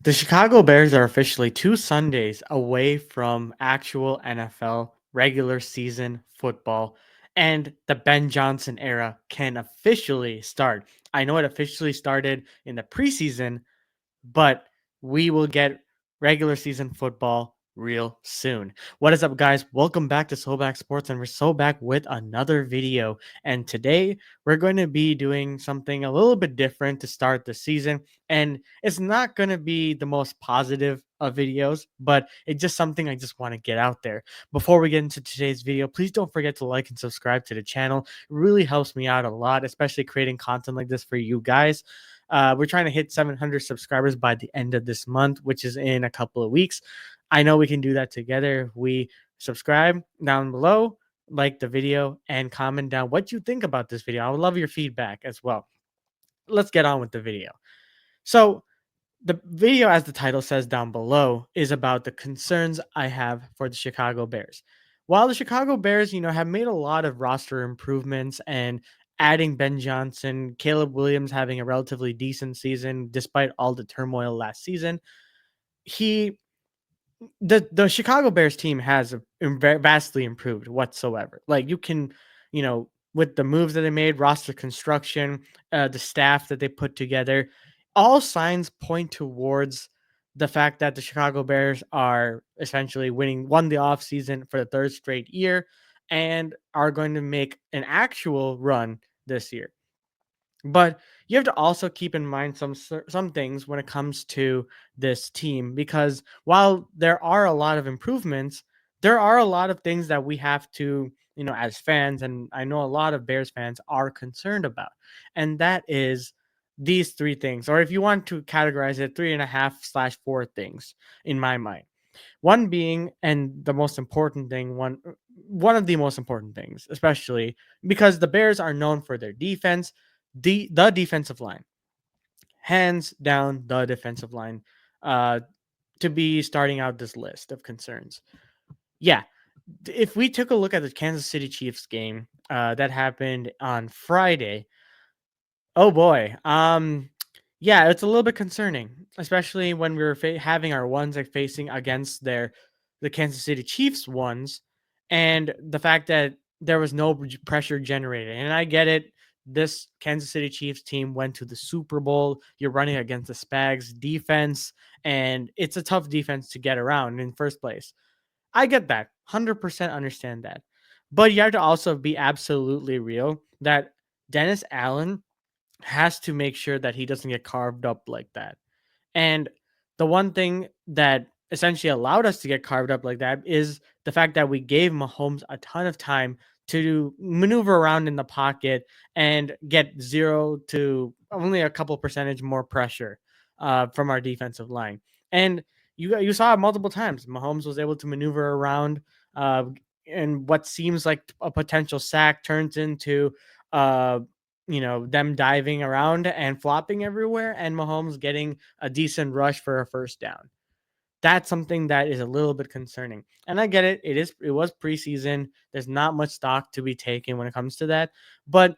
The Chicago Bears are officially 2 Sundays away from actual NFL regular season football, and the Ben Johnson era can officially start. I know it officially started in the preseason, but we will get regular season football real soon. What is up, guys? Welcome back to SoBackSports, and we're so back with another video. And today we're going to be doing something a little bit different to start the season. And it's not going to be the most positive of videos, but it's just something I just want to get out there. Before we get into today's video, please don't forget to like and subscribe to the channel. It really helps me out a lot, especially creating content like this for you guys. We're trying to hit 700 subscribers by the end of this month, which is in a couple of weeks. I know we can do that together. We subscribe down below, like the video, and comment down what you think about this video. I would love your feedback as well. Let's get on with the video. So, the video, as the title says down below, is about the concerns I have for the Chicago Bears. While the Chicago Bears, have made a lot of roster improvements and adding Ben Johnson, Caleb Williams having a relatively decent season despite all the turmoil last season, he the Chicago Bears team has vastly improved whatsoever. Like you can, with the moves that they made, roster construction, the staff that they put together, all signs point towards the fact that the Chicago Bears are essentially won the offseason for the third straight year and are going to make an actual run this year. But you have to also keep in mind some things when it comes to this team, because while there are a lot of improvements, there are a lot of things that we have to, as fans, and I know a lot of Bears fans are concerned about. And that is these three things, or if you want to categorize it, 3.5/4 things in my mind. One being, and the most important thing, one of the most important things, especially because the Bears are known for their defense, the defensive line, hands down, the defensive line, uh, to be starting out this list of concerns. Yeah, if we took a look at the Kansas City Chiefs game that happened on Friday, oh boy, yeah, it's a little bit concerning, especially when we were having our ones like facing against the Kansas City Chiefs ones, and the fact that there was no pressure generated. And I get it. This Kansas City Chiefs team went to the Super Bowl. You're running against the Spags defense, and it's a tough defense to get around in first place. I get that. 100% understand that. But you have to also be absolutely real that Dennis Allen has to make sure that he doesn't get carved up like that. And the one thing that essentially allowed us to get carved up like that is the fact that we gave Mahomes a ton of time to maneuver around in the pocket and get 0 to only a couple percentage more pressure from our defensive line. And you saw it multiple times. Mahomes was able to maneuver around, uh, and what seems like a potential sack turns into uh, them diving around and flopping everywhere, and Mahomes getting a decent rush for a first down. That's something that is a little bit concerning. And I get it. It was preseason. There's not much stock to be taken when it comes to that. But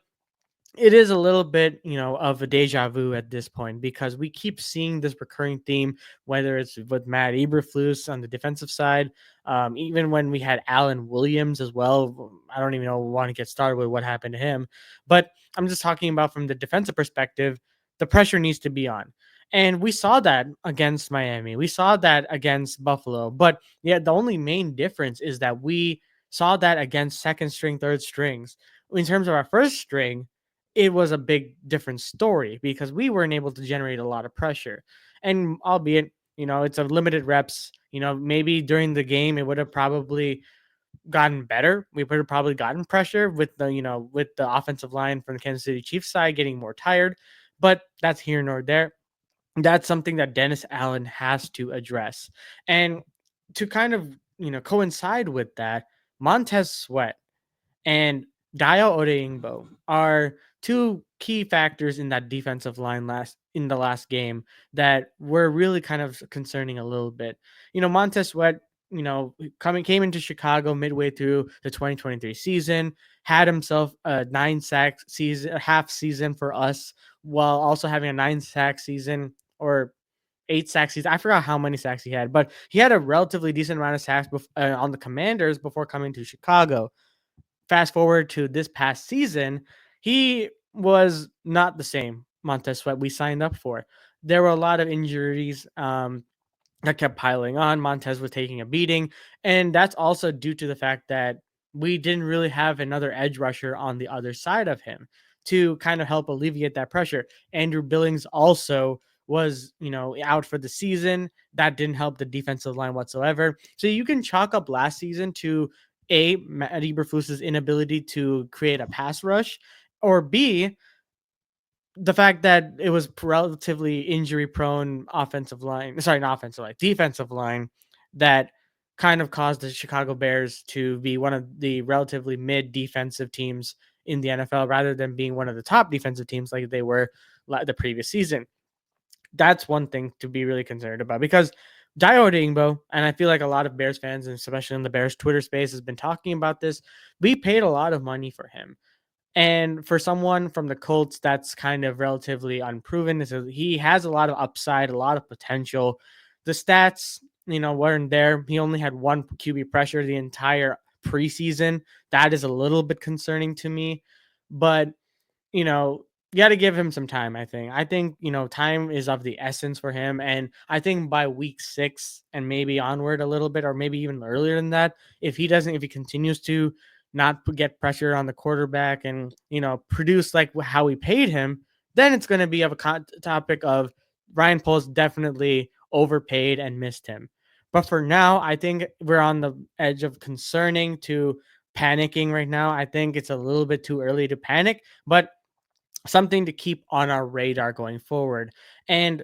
it is a little bit, of a deja vu at this point, because we keep seeing this recurring theme, whether it's with Matt Eberflus on the defensive side, even when we had Alan Williams as well. I don't even know want to get started with what happened to him, but I'm just talking about from the defensive perspective. The pressure needs to be on. And we saw that against Miami. We saw that against Buffalo. But yeah, the only main difference is that we saw that against second string, third strings. In terms of our first string, it was a big different story because we weren't able to generate a lot of pressure. And albeit, it's a limited reps, maybe during the game it would have probably gotten better. We would have probably gotten pressure with the offensive line from the Kansas City Chiefs side getting more tired, but that's here nor there. That's something that Dennis Allen has to address. And to kind of, coincide with that, Montez Sweat and Dio Odeingbo are two key factors in that defensive line in the last game that were really kind of concerning a little bit. Montez Sweat, came into Chicago midway through the 2023 season, had himself a 9 sack season, a half season for us, while also having a 9 sack season, or 8 sacks season. I forgot how many sacks he had, but he had a relatively decent amount of sacks on the Commanders before coming to Chicago. Fast forward to this past season, he was not the same Montez Sweat we signed up for. There were a lot of injuries. That kept piling on. Montez was taking a beating. And that's also due to the fact that we didn't really have another edge rusher on the other side of him to kind of help alleviate that pressure. Andrew Billings also was, out for the season. That didn't help the defensive line whatsoever. So you can chalk up last season to Matt Eberflus's inability to create a pass rush, or B, the fact that it was relatively injury prone defensive line that kind of caused the Chicago Bears to be one of the relatively mid defensive teams in the NFL rather than being one of the top defensive teams like they were the previous season. That's one thing to be really concerned about because Dayo Odeyingbo, and I feel like a lot of Bears fans, and especially in the Bears Twitter space, has been talking about this. We paid a lot of money for him. And for someone from the Colts, that's kind of relatively unproven. So he has a lot of upside, a lot of potential. The stats, weren't there. He only had one QB pressure the entire preseason. That is a little bit concerning to me. But you got to give him some time, I think. Time is of the essence for him. And I think by week 6 and maybe onward a little bit, or maybe even earlier than that, if he continues to not get pressure on the quarterback and, produce like how we paid him, then it's going to be of a topic of Ryan Poles definitely overpaid and missed him. But for now, I think we're on the edge of concerning to panicking right now. I think it's a little bit too early to panic, but something to keep on our radar going forward. And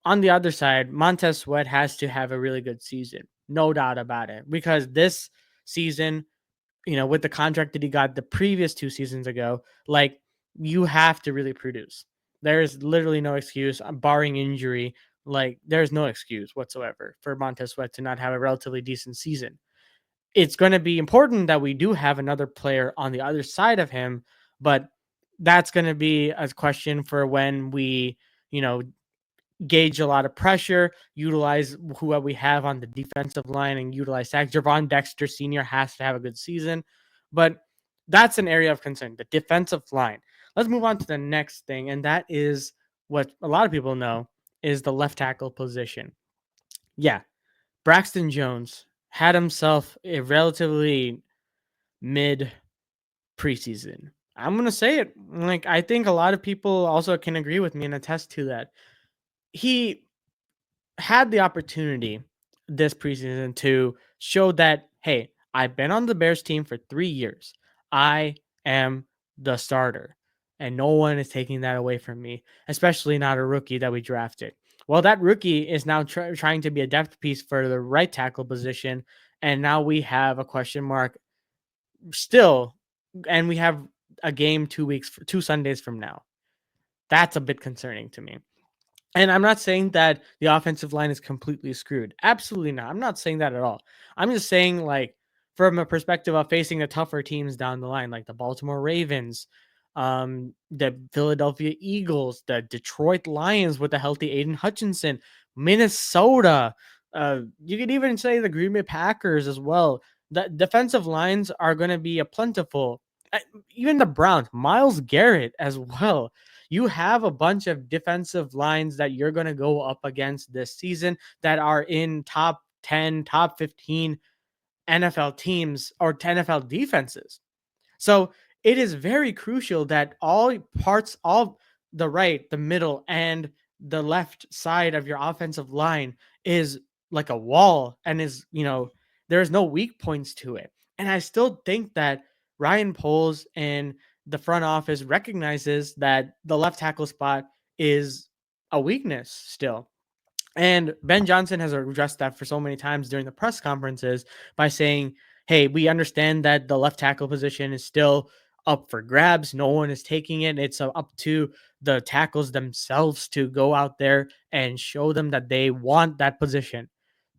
on the other side, Montez Sweat has to have a really good season. No doubt about it. Because this season, with the contract that he got the previous 2 seasons ago, like you have to really produce. There's literally no excuse, barring injury. Like there's no excuse whatsoever for Montez Sweat to not have a relatively decent season. It's going to be important that we do have another player on the other side of him, but that's going to be a question for when we, you know, gauge a lot of pressure, utilize who we have on the defensive line, and utilize sacks. Javon Dexter Sr. has to have a good season, but that's an area of concern, the defensive line. Let's move on to the next thing, and that is what a lot of people know is the left tackle position. Yeah, Braxton Jones had himself a relatively mid preseason. I'm going to say it. Like, I think a lot of people also can agree with me and attest to that. He had the opportunity this preseason to show that, hey, I've been on the Bears team for 3 years. I am the starter, and no one is taking that away from me, especially not a rookie that we drafted. Well, that rookie is now trying to be a depth piece for the right tackle position, and now we have a question mark still, and we have a game 2 Sundays from now. That's a bit concerning to me. And I'm not saying that the offensive line is completely screwed. Absolutely not. I'm not saying that at all. I'm just saying, like, from a perspective of facing the tougher teams down the line, like the Baltimore Ravens, the Philadelphia Eagles, the Detroit Lions with the healthy Aiden Hutchinson, Minnesota. You could even say the Green Bay Packers as well. The defensive lines are going to be a plentiful. Even the Browns, Myles Garrett as well. You have a bunch of defensive lines that you're going to go up against this season that are in top 10, top 15 NFL teams or NFL defenses. So it is very crucial that all parts of the right, the middle, and the left side of your offensive line is like a wall and there's no weak points to it. And I still think that Ryan Poles and the front office recognizes that the left tackle spot is a weakness still. And Ben Johnson has addressed that for so many times during the press conferences by saying, hey, we understand that the left tackle position is still up for grabs. No one is taking it. It's up to the tackles themselves to go out there and show them that they want that position.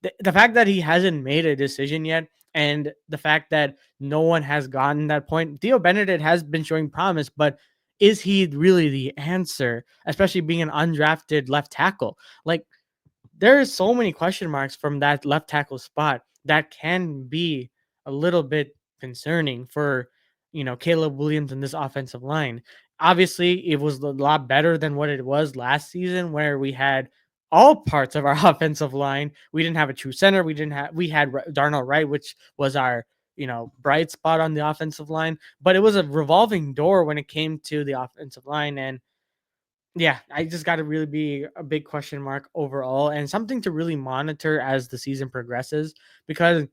The fact that he hasn't made a decision yet, and the fact that no one has gotten that point, Theo Benedict has been showing promise, but is he really the answer, especially being an undrafted left tackle? Like, there is so many question marks from that left tackle spot that can be a little bit concerning for, Caleb Williams and this offensive line. Obviously, it was a lot better than what it was last season, where we had all parts of our offensive line. We didn't have a true center. We had Darnell Wright, which was our, bright spot on the offensive line, but it was a revolving door when it came to the offensive line. And yeah, I just got to really be a big question mark overall, and something to really monitor as the season progresses, because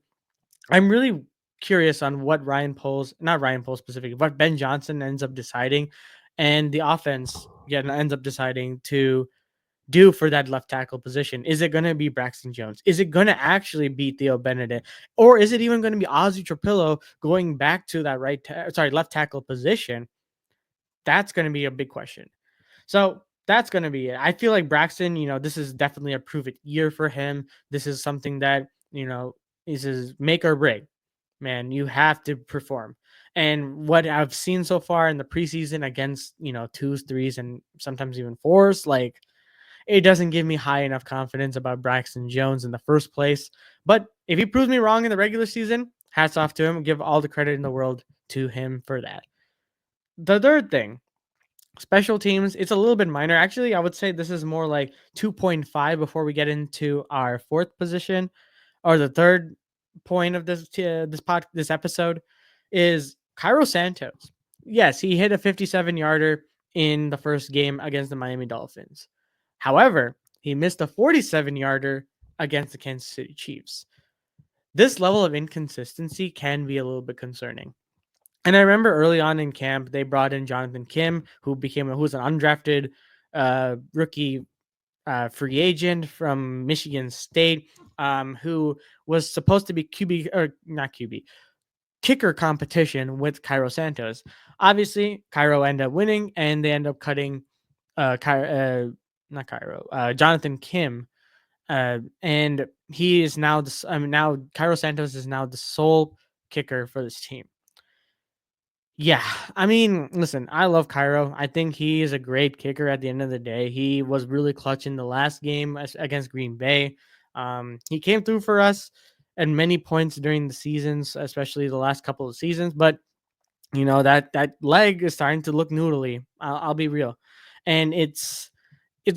I'm really curious on what not Ryan Poles specifically, what Ben Johnson ends up deciding, and the offense ends up deciding to do for that left tackle position. Is it going to be Braxton Jones? Is it going to actually be Theo Benedict? Or is it even going to be Ozzy Trapillo going back to that left tackle position? That's going to be a big question. So that's going to be it. I feel like Braxton, this is definitely a prove it year for him. This is something that, is his make or break. Man, you have to perform. And what I've seen so far in the preseason against, twos, threes, and sometimes even fours, like, it doesn't give me high enough confidence about Braxton Jones in the first place. But if he proves me wrong in the regular season, hats off to him. Give all the credit in the world to him for that. The third thing, special teams, it's a little bit minor. Actually, I would say this is more like 2.5 before we get into our fourth position, or the third point of this episode is Cairo Santos. Yes, he hit a 57-yarder in the first game against the Miami Dolphins. However, he missed a 47-yarder against the Kansas City Chiefs. This level of inconsistency can be a little bit concerning. And I remember early on in camp, they brought in Jonathan Kim, who's an undrafted rookie free agent from Michigan State, who was supposed to be QB, or not QB, kicker competition with Cairo Santos. Obviously, Cairo ended up winning, and they end up cutting not Cairo, Jonathan Kim. And he is now now Cairo Santos is now the sole kicker for this team. Yeah, I mean, listen, I love Cairo. I think he is a great kicker at the end of the day. He was really clutch in the last game against Green Bay. He came through for us at many points during the seasons, especially the last couple of seasons. But that leg is starting to look noodly. I'll be real, and it's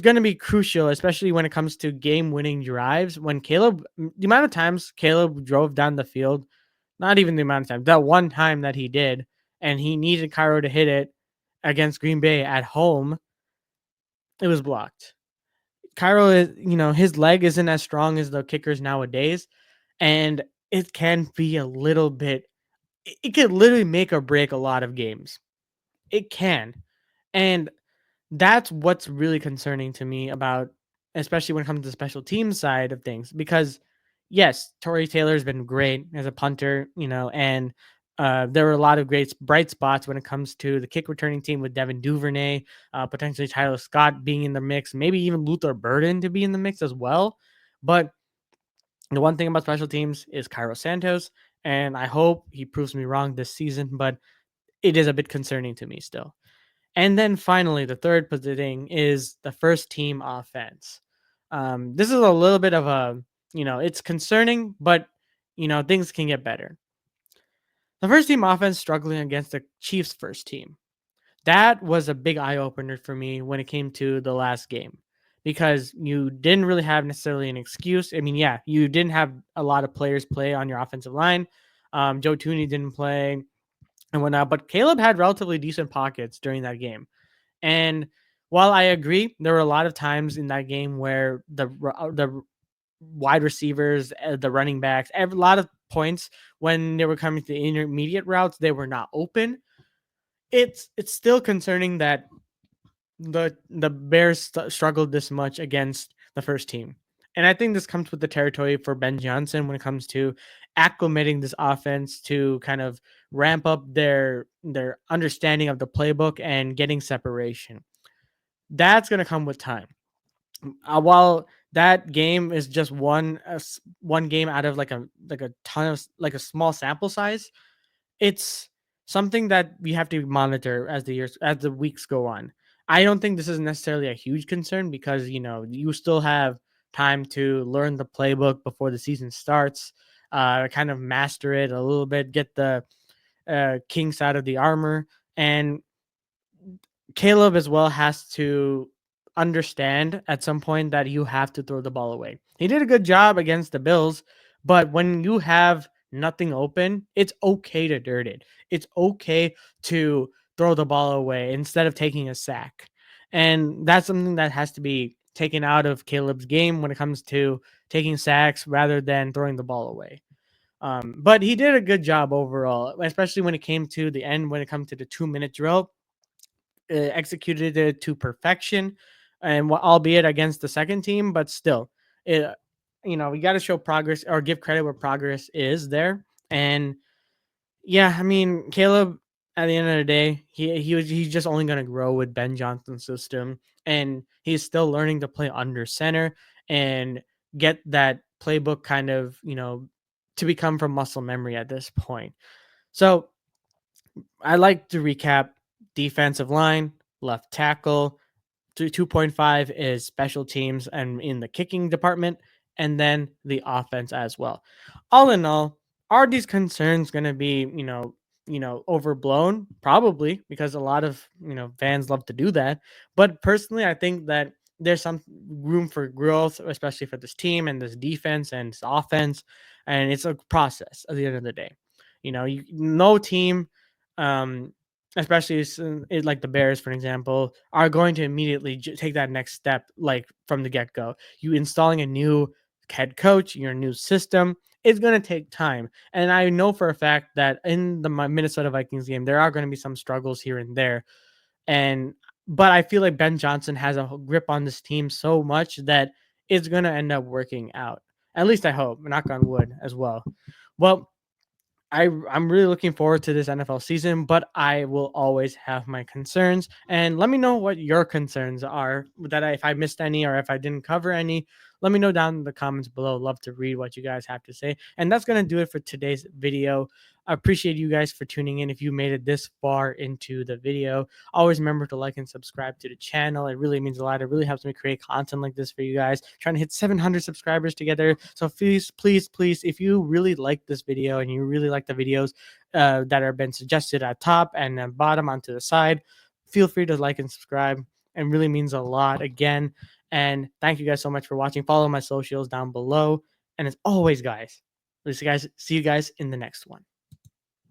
going to be crucial, especially when it comes to game-winning drives. The amount of times Caleb drove down the field, not even the amount of time, that one time that he did, and he needed Cairo to hit it against Green Bay at home, it was blocked. Cairo is, his leg isn't as strong as the kickers nowadays, and it can be a little bit, it could literally make or break a lot of games. It can. And that's what's really concerning to me about, especially when it comes to the special team side of things, because yes, Torrey Taylor's been great as a punter, and there were a lot of great bright spots when it comes to the kick returning team with Devin Duvernay, potentially Tyler Scott being in the mix, maybe even Luther Burden to be in the mix as well. But the one thing about special teams is Cairo Santos, and I hope he proves me wrong this season, but it is a bit concerning to me still. And then finally, the third thing is the first team offense. This is a little bit of it's concerning, but, things can get better. The first team offense struggling against the Chiefs' first team. That was a big eye opener for me when it came to the last game, because you didn't really have necessarily an excuse. I mean, yeah, you didn't have a lot of players play on your offensive line. Joe Tooney didn't play and whatnot, but Caleb had relatively decent pockets during that game. And while I agree, there were a lot of times in that game where the wide receivers, the running backs, a lot of points when they were coming to the intermediate routes, they were not open. It's still concerning that the Bears struggled this much against the first team. And I think this comes with the territory for Ben Johnson when it comes to acclimating this offense to kind of ramp up their understanding of the playbook and getting separation. That's going to come with time. While that game is just one game out of like a ton of like a small sample size, it's something that we have to monitor as the weeks go on. I don't think this is necessarily a huge concern because you still have time to learn the playbook before the season starts, kind of master it a little bit, get the kinks out of the armor. And Caleb as well has to understand at some point that you have to throw the ball away. He did a good job against the Bills, but when you have nothing open, it's okay to dirt it. It's okay to throw the ball away instead of taking a sack. And that's something that has to be taken out of Caleb's game when it comes to taking sacks rather than throwing the ball away. But he did a good job overall, especially when it came to the end, when it comes to the 2 minute drill, executed it to perfection, and albeit against the second team, but still, it, we got to show progress or give credit where progress is there. And yeah, I mean, Caleb, at the end of the day, he's just only going to grow with Ben Johnson's system, and he's still learning to play under center and get that playbook kind of to become from muscle memory at this point. So I like to recap: defensive line, left tackle, 2.5 is special teams and in the kicking department, and then the offense as well. All in all, are these concerns going to be, overblown? Probably, because a lot of, fans love to do that. But personally, I think that there's some room for growth, especially for this team and this defense and this offense. And it's a process at the end of the day. No team, um, especially like the Bears, for example, are going to immediately take that next step, like from the get go. You installing a new head coach, your new system, it's going to take time. And I know for a fact that in the Minnesota Vikings game, there are going to be some struggles here and there. But I feel like Ben Johnson has a grip on this team so much that it's going to end up working out. At least I hope, knock on wood as well. Well, I'm really looking forward to this NFL season, but I will always have my concerns. And let me know what your concerns are. If I missed any or if I didn't cover any, let me know down in the comments below. Love to read what you guys have to say. And that's gonna do it for today's video. I appreciate you guys for tuning in. If you made it this far into the video, always remember to like and subscribe to the channel. It really means a lot. It really helps me create content like this for you guys. Trying to hit 700 subscribers together. So please, please, please, if you really like this video and you really like the videos that have been suggested at top and then bottom onto the side, feel free to like and subscribe. It really means a lot again. And thank you guys so much for watching. Follow my socials down below. And as always, guys, see you guys in the next one.